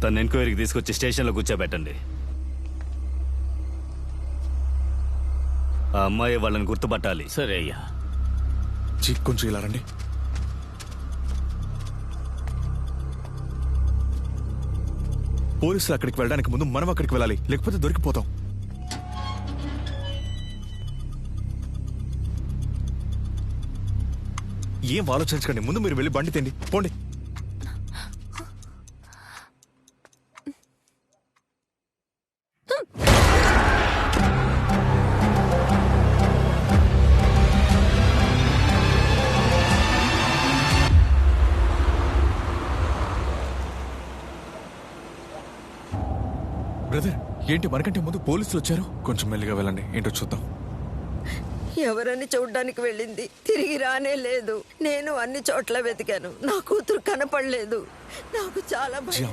తను ఎంక్వైరీకి తీసుకొచ్చి స్టేషన్లో కూర్చోబెట్టండి. ఆ అమ్మాయి వాళ్ళని గుర్తుపట్టాలి. సరే అయ్యా. కొంచెం ఇలా రండి. పోలీసులు అక్కడికి వెళ్ళడానికి ముందు మనం అక్కడికి వెళ్ళాలి, లేకపోతే దొరికిపోతాం. ఏం ఆలోచించకండి, ముందు మీరు వెళ్ళి బండి తిండి పోండి. బ్రదర్, ఏంటి మనకంటే ముందు పోలీసులు వచ్చారు? కొంచెం మెల్లిగా వెళ్ళండి, ఏంటో చూద్దాం. ఎవరని చూడ్డానికి వెళ్ళింది, తిరిగి రానే లేదు. నేను అన్ని చోట్ల వెతికాను, నా కూతురు కనపడలేదు. నాకు చాలా భయం.